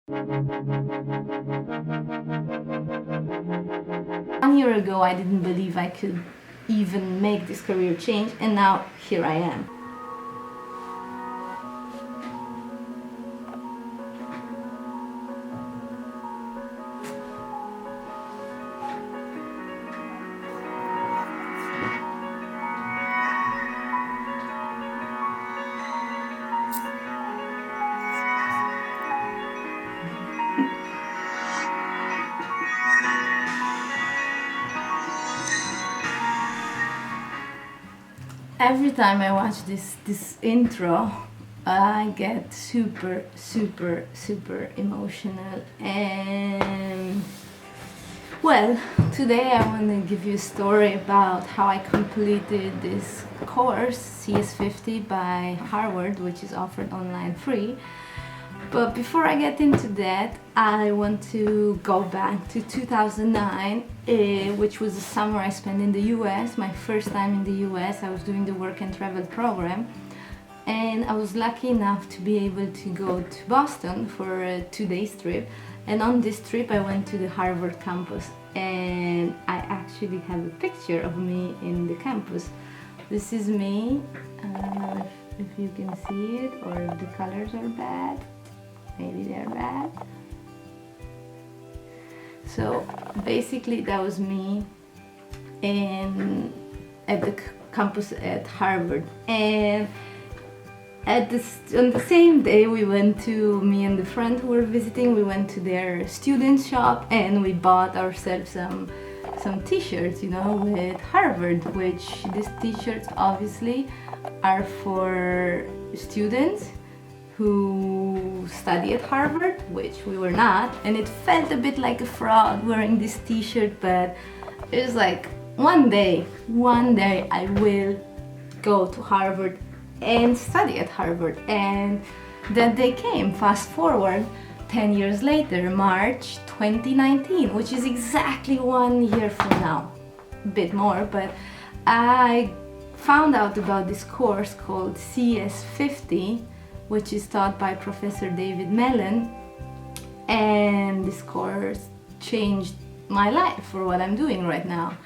1 year ago, I didn't believe I could even make this career change, and now here I am. Every time I watch this intro, I get super emotional. And well, today I want to give you a story about how I completed this course, CS50 by Harvard, which is offered online free. But before I get into that, I want to go back to 2009, which was the summer I spent in the US, my first time in the US. I was doing the work and travel program, and I was lucky enough to be able to go to Boston for a 2-day trip. And on this trip I went to the Harvard campus, and I actually have a picture of me in the campus. This is me. I don't know if you can see it, or if the colors are bad. Maybe they're bad. So basically that was me at the campus at Harvard. And on the same day me and the friend who were visiting, we went to their student shop and we bought ourselves some t-shirts, with Harvard, which these t-shirts obviously are for students who study at Harvard, which we were not, and it felt a bit like a fraud wearing this t-shirt, but it was like, one day I will go to Harvard and study at Harvard. And that day came. Fast forward 10 years later, March 2019, which is exactly 1 year from now, a bit more, but I found out about this course called CS50, which is taught by Professor David Mellon, and this course changed my life for what I'm doing right now.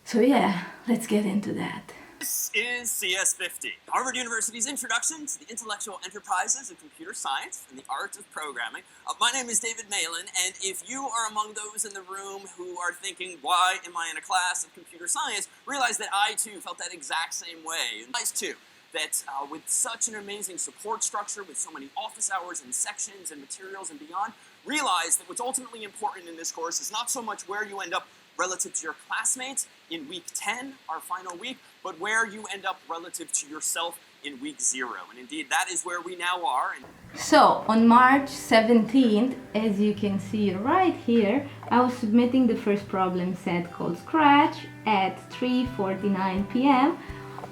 So yeah, let's get into that. This is CS50, Harvard University's introduction to the intellectual enterprises of computer science and the art of programming. My name is David Malin, and if you are among those in the room who are thinking, why am I in a class of computer science, realize that I too felt that exact same way. And realize too that with such an amazing support structure, with so many office hours and sections and materials and beyond, realize that what's ultimately important in this course is not so much where you end up relative to your classmates in week 10, our final week, but where you end up relative to yourself in week 0. And indeed, that is where we now are. So, on March 17th, as you can see right here, I was submitting the first problem set called Scratch at 3:49 p.m.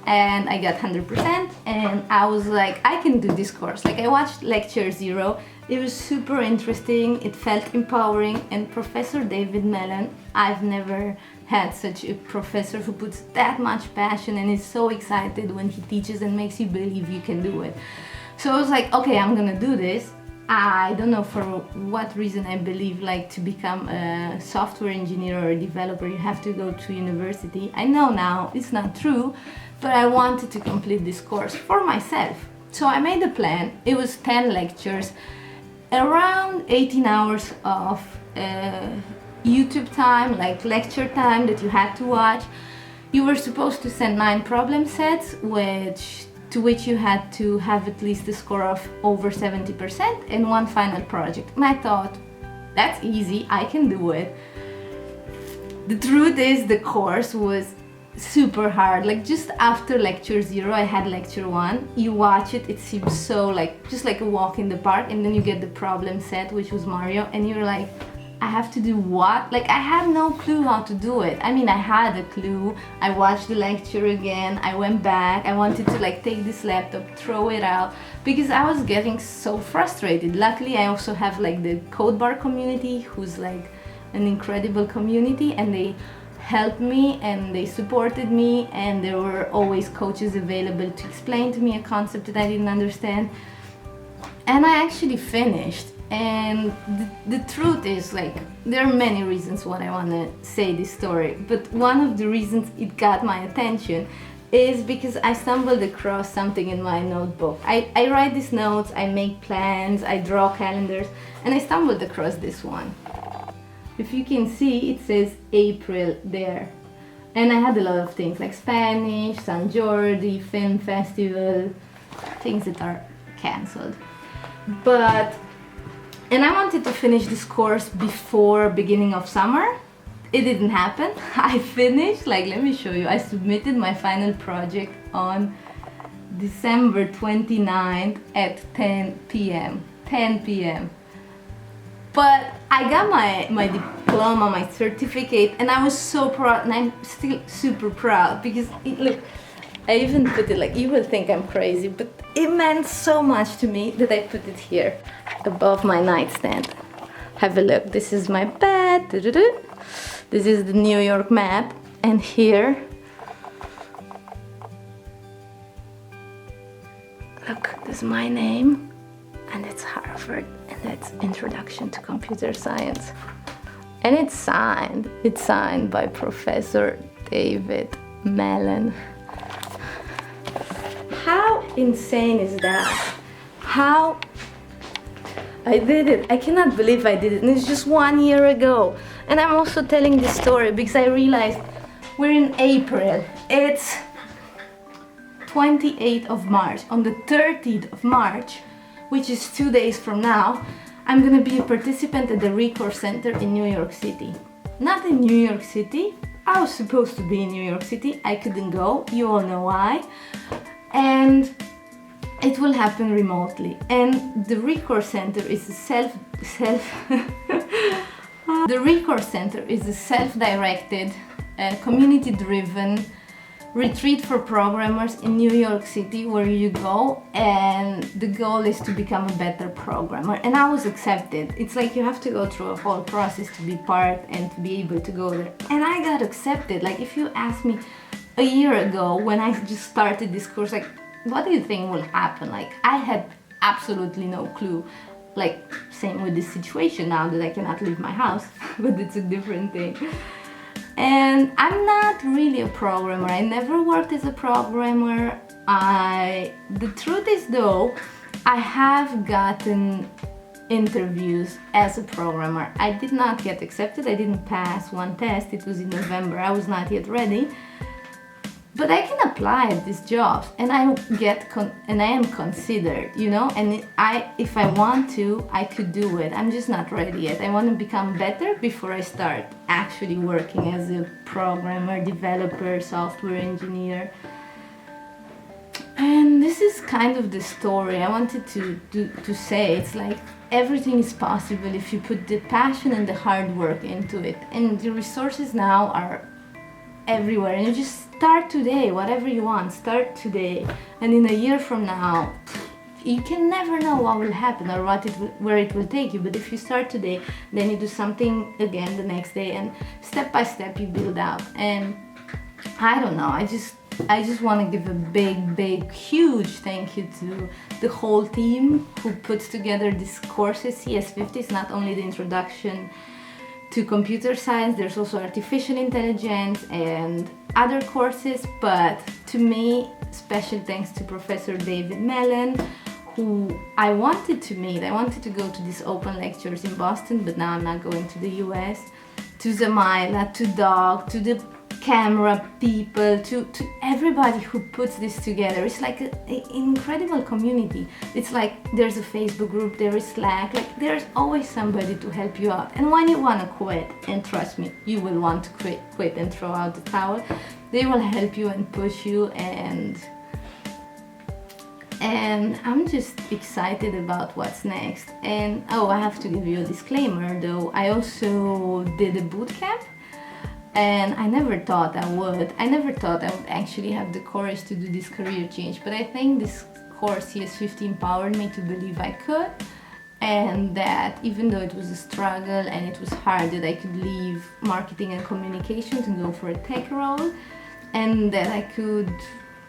and I got 100%, and I was like, I can do this course. Like, I watched lecture 0, it was super interesting, it felt empowering, and Professor David Mellon, I've never had such a professor who puts that much passion and is so excited when he teaches and makes you believe you can do it. So I was like, okay, I'm gonna do this. I don't know for what reason I believe like to become a software engineer or a developer you have to go to university. I know now it's not true, but I wanted to complete this course for myself. So I made a plan. It was 10 lectures, around 18 hours of YouTube time, like lecture time that you had to watch. You were supposed to send 9 problem sets, to which you had to have at least a score of over 70%, and 1 final project. And I thought, that's easy, I can do it. The truth is, the course was super hard. Like, just after lecture 0, I had lecture 1. You watch it, it seems so just like a walk in the park, and then you get the problem set, which was Mario, and you're like, I have to do what? Like, I had no clue how to do it. I mean, I had a clue. I watched the lecture again. I went back. I wanted to take this laptop, throw it out, because I was getting so frustrated. Luckily, I also have the Code Bar community, who's an incredible community, and they helped me and they supported me, and there were always coaches available to explain to me a concept that I didn't understand. And I actually finished. And the truth is, like, there are many reasons why I want to say this story, but one of the reasons it got my attention is because I stumbled across something in my notebook. I write these notes, I make plans, I draw calendars, and I stumbled across this one. If you can see, it says April there. And I had a lot of things like Spanish, San Jordi, film festival, things that are cancelled. And I wanted to finish this course before beginning of summer. It didn't happen. I finished, like, let me show you. I submitted my final project on December 29th at 10 p.m. 10 p.m. But I got my diploma, my certificate, and I was so proud, and I'm still super proud because, look, I even put it, like, you will think I'm crazy, but it meant so much to me that I put it here above my nightstand. Have a look. This is my bed. This is the New York map, and here, look, this is my name, and it's Harvard, and that's Introduction to Computer Science. And it's signed by Professor David Mellon. How insane is that? How I did it. I cannot believe I did it. And it's just 1 year ago. And I'm also telling this story because I realized we're in April. It's 28th of March. On the 30th of March, which is 2 days from now, I'm gonna be a participant at the Recourse Center in New York City. Not in New York City. I was supposed to be in New York City. I couldn't go. You all know why. And it will happen remotely. And the Recourse Center is a the Recourse Center is a self-directed, community-driven retreat for programmers in New York City where you go and the goal is to become a better programmer. And I was accepted. It's like you have to go through a whole process to be part and to be able to go there. And I got accepted. Like, if you asked me a year ago when I just started this course, like, what do you think will happen? Like, I had absolutely no clue. Like, same with this situation now that I cannot leave my house, but it's a different thing. And I'm not really a programmer. I never worked as a programmer. The truth is, though, I have gotten interviews as a programmer. I did not get accepted. I didn't pass one test. It was in November. I was not yet ready. But I can apply at these jobs, and I am considered, you know. And if I want to, I could do it. I'm just not ready yet. I want to become better before I start actually working as a programmer, developer, software engineer. And this is kind of the story I wanted to say. It's like everything is possible if you put the passion and the hard work into it. And the resources now are everywhere, and you just start today. Whatever you want, start today, and in a year from now, you can never know what will happen or where it will take you. But if you start today, then you do something again the next day, and step by step you build out. And I don't know, I just want to give a big huge thank you to the whole team who puts together these courses. CS50 is not only the introduction to computer science, there's also artificial intelligence and other courses, but to me, special thanks to Professor David Mellon, who I wanted to meet. I wanted to go to these open lectures in Boston, but now I'm not going to the US. To Zamaila, to Doug, to the camera people, to everybody who puts this together. It's like an incredible community. It's like there's a Facebook group, there is Slack, like there's always somebody to help you out. And when you want to quit, and trust me, you will want to quit and throw out the towel, they will help you and push you, and I'm just excited about what's next. And I have to give you a disclaimer though. I also did a boot camp, and I never thought I would. I never thought I would actually have the courage to do this career change, but I think this course CS50 empowered me to believe I could, and that even though it was a struggle and it was hard, that I could leave marketing and communications and go for a tech role, and that I could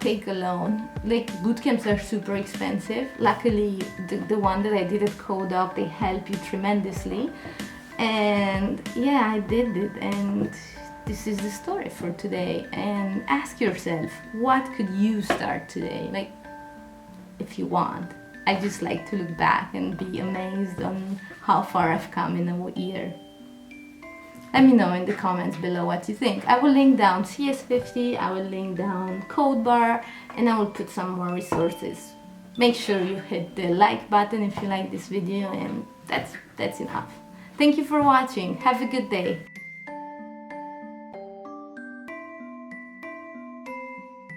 take a loan. Like, bootcamps are super expensive. Luckily, the one that I did at CodeUp, they help you tremendously. And yeah, I did it, and this is the story for today. And ask yourself, what could you start today? Like, if you want. I just like to look back and be amazed on how far I've come in a year. Let me know in the comments below what you think. I will link down CS50, I will link down CodeBar, and I will put some more resources. Make sure you hit the like button if you like this video, and that's enough. Thank you for watching. Have a good day.